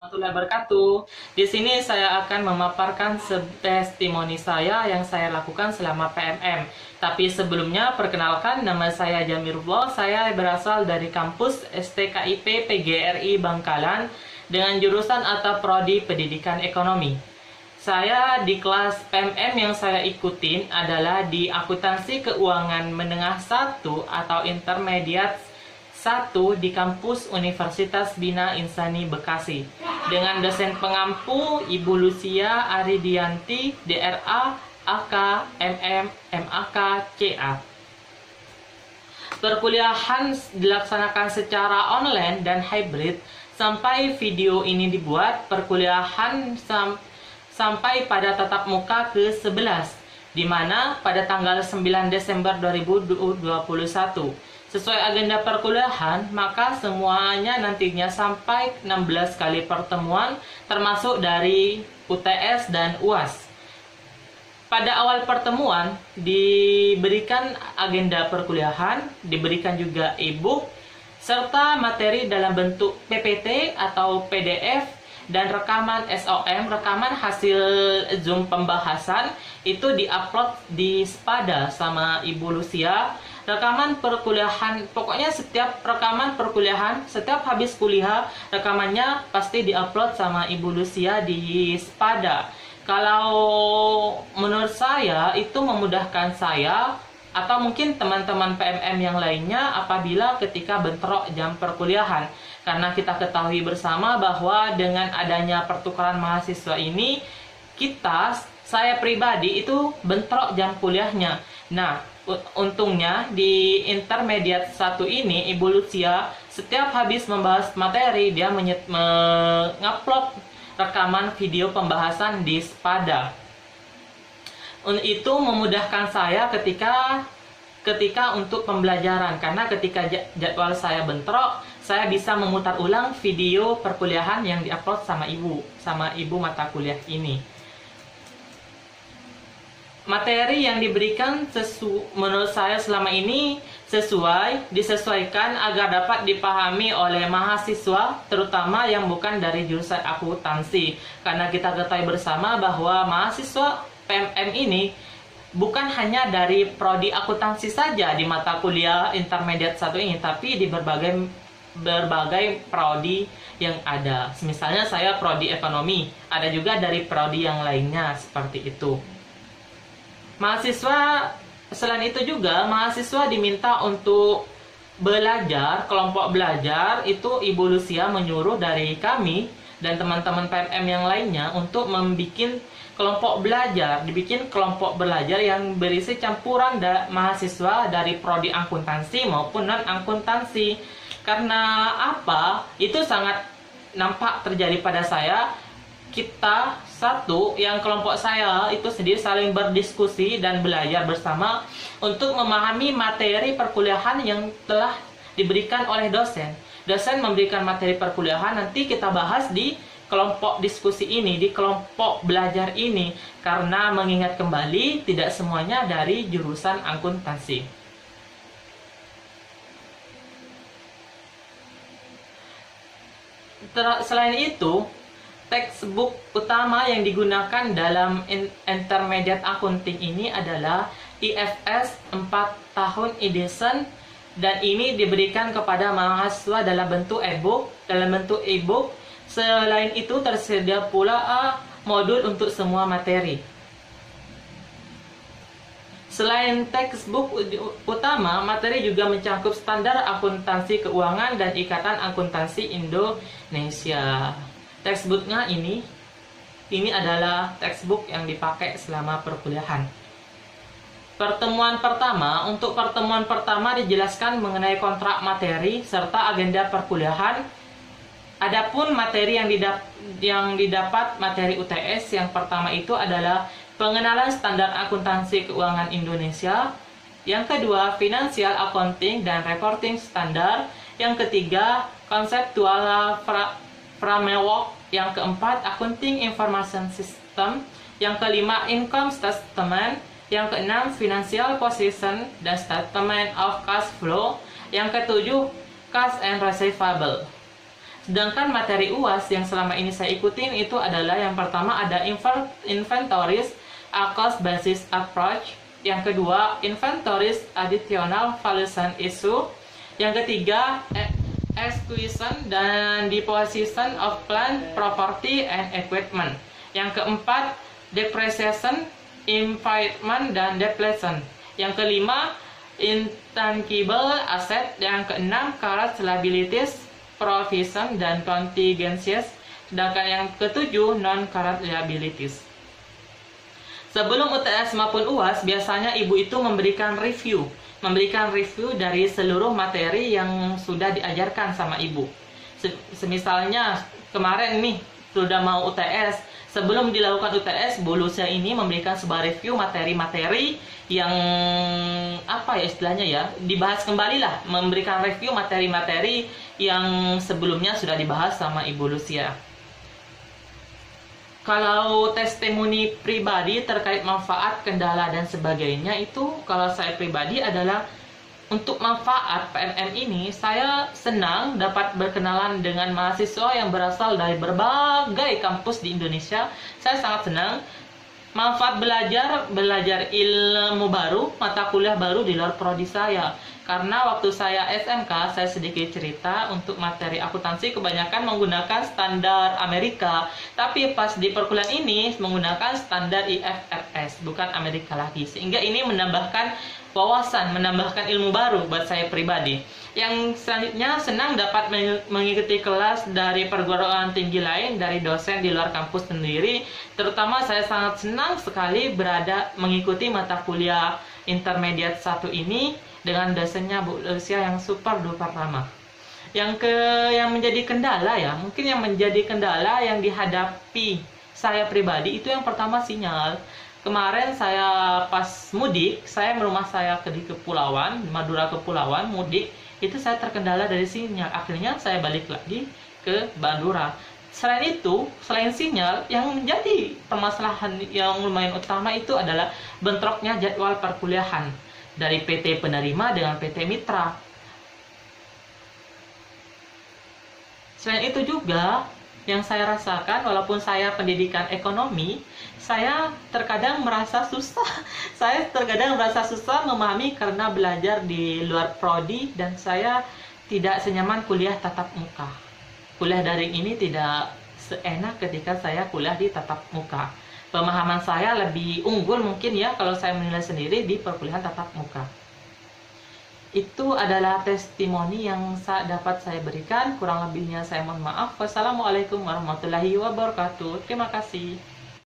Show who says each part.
Speaker 1: Warahmatullahi wabarakatuh. Di sini saya akan memaparkan testimoni saya yang saya lakukan selama PMM. Tapi sebelumnya, perkenalkan, nama saya Jamirullah. Saya berasal dari kampus STKIP PGRI Bangkalan dengan jurusan atau prodi Pendidikan Ekonomi. Saya di kelas PMM yang saya ikutin adalah di Akuntansi Keuangan Menengah 1 atau Intermediate 1 di kampus Universitas Bina Insani Bekasi dengan dosen pengampu Ibu Lucia Aridianti DRA AK MM MAK CA. Perkuliahan dilaksanakan secara online dan hybrid sampai video ini dibuat. Perkuliahan sampai pada tatap muka ke-11 di mana pada tanggal 9 Desember 2021. Sesuai agenda perkuliahan, maka semuanya nantinya sampai 16 kali pertemuan termasuk dari UTS dan UAS. Pada awal pertemuan diberikan agenda perkuliahan, diberikan juga e-book serta materi dalam bentuk PPT atau PDF dan rekaman SOM, rekaman hasil Zoom pembahasan itu diupload di Spada sama Ibu Lucia. Rekaman perkuliahan, pokoknya setiap rekaman perkuliahan, setiap habis kuliah, rekamannya pasti diupload sama Ibu Lucia di Spada. Kalau menurut saya itu memudahkan saya atau mungkin teman-teman PMM yang lainnya apabila ketika bentrok jam perkuliahan. Karena kita ketahui bersama bahwa dengan adanya pertukaran mahasiswa ini, saya pribadi itu bentrok jam kuliahnya. Nah, untungnya di Intermediate 1 ini, Ibu Lucia setiap habis membahas materi, dia mengupload rekaman video pembahasan di Spada. Itu memudahkan saya ketika untuk pembelajaran, karena ketika jadwal saya bentrok, saya bisa memutar ulang video perkuliahan yang diupload sama ibu mata kuliah ini. Materi yang diberikan menurut saya selama ini disesuaikan agar dapat dipahami oleh mahasiswa, terutama yang bukan dari jurusan akuntansi. Karena kita ketahui bersama bahwa mahasiswa PMM ini bukan hanya dari prodi akuntansi saja di mata kuliah Intermediate 1 ini, tapi di berbagai prodi yang ada. Misalnya saya prodi ekonomi, ada juga dari prodi yang lainnya seperti itu. Selain itu juga mahasiswa diminta untuk belajar, kelompok belajar itu Ibu Lucia menyuruh dari kami dan teman-teman PMM yang lainnya untuk membuat dibikin kelompok belajar yang berisi campuran mahasiswa dari prodi akuntansi maupun non akuntansi. Karena apa? Itu sangat nampak terjadi pada saya. Kelompok saya itu sendiri saling berdiskusi dan belajar bersama untuk memahami materi perkuliahan yang telah diberikan oleh dosen. Dosen memberikan materi perkuliahan, nanti kita bahas di kelompok diskusi ini, di kelompok belajar ini, karena mengingat kembali tidak semuanya dari jurusan akuntansi. Selain itu, textbook utama yang digunakan dalam Intermediate Accounting ini adalah IFS 4 tahun edition, dan ini diberikan kepada mahasiswa dalam bentuk e-book. Selain itu tersedia pula modul untuk semua materi. Selain textbook utama, materi juga mencakup standar akuntansi keuangan dan Ikatan Akuntansi Indonesia. Textbooknya ini adalah textbook yang dipakai selama perkuliahan. Untuk pertemuan pertama dijelaskan mengenai kontrak materi serta agenda perkuliahan. Adapun materi yang didapat materi UTS yang pertama itu adalah pengenalan standar akuntansi keuangan Indonesia. Yang kedua, financial accounting dan reporting standar. Yang ketiga, konseptual framework. Yang keempat, accounting information system. Yang kelima, income statement. Yang keenam, financial position dan statement of cash flow. Yang ketujuh, cash and receivable. Sedangkan materi UAS yang selama ini saya ikutin itu adalah yang pertama ada inventories a cost basis approach, yang kedua inventories additional valuation issue, yang ketiga acquisition dan disposition of plant property and equipment, yang keempat depreciation, impairment dan depletion, yang kelima intangible asset, yang keenam current liabilities, provision dan contingencies, sedangkan yang ketujuh non-current liabilities. Sebelum UTS maupun UAS, biasanya ibu itu memberikan review dari seluruh materi yang sudah diajarkan sama ibu. Semisalnya kemarin nih sudah mau UTS, sebelum dilakukan UTS, Bu Lucia ini memberikan sebuah review materi-materi yang apa ya istilahnya ya, dibahas kembali lah, memberikan review materi-materi yang sebelumnya sudah dibahas sama Ibu Lucia. Kalau testimoni pribadi terkait manfaat, kendala dan sebagainya itu kalau saya pribadi adalah untuk manfaat PMM ini, saya senang dapat berkenalan dengan mahasiswa yang berasal dari berbagai kampus di Indonesia. Saya sangat senang. Manfaat belajar ilmu baru, mata kuliah baru di luar prodi saya. Karena waktu saya SMK, saya sedikit cerita, untuk materi akuntansi kebanyakan menggunakan standar Amerika. Tapi pas di perkuliahan ini menggunakan standar IFRS, bukan Amerika lagi. Sehingga ini menambahkan wawasan, menambahkan ilmu baru buat saya pribadi. Yang selanjutnya, senang dapat mengikuti kelas dari perguruan tinggi lain, dari dosen di luar kampus sendiri. Terutama saya sangat senang sekali mengikuti mata kuliah intermediate 1 ini dengan dosennya Bu Lucia yang super duper ramah. Yang menjadi kendala ya, mungkin yang menjadi kendala yang dihadapi saya pribadi itu yang pertama sinyal. Kemarin saya pas mudik, saya rumah saya di Kepulauan, Madura Kepulauan, mudik, itu saya terkendala dari sinyal. Akhirnya saya balik lagi ke Madura. Selain itu, selain sinyal, yang menjadi permasalahan yang lumayan utama itu adalah bentroknya jadwal perkuliahan dari PT penerima dengan PT mitra. Selain itu juga, yang saya rasakan, walaupun saya pendidikan ekonomi, saya terkadang merasa susah. Saya terkadang merasa susah memahami karena belajar di luar prodi dan saya tidak senyaman kuliah tatap muka. Kuliah daring ini tidak seenak ketika saya kuliah di tatap muka. Pemahaman saya lebih unggul mungkin ya kalau saya menilai sendiri di perkuliahan tatap muka. Itu adalah testimoni yang dapat saya berikan. Kurang lebihnya saya mohon maaf. Wassalamualaikum warahmatullahi wabarakatuh. Terima kasih.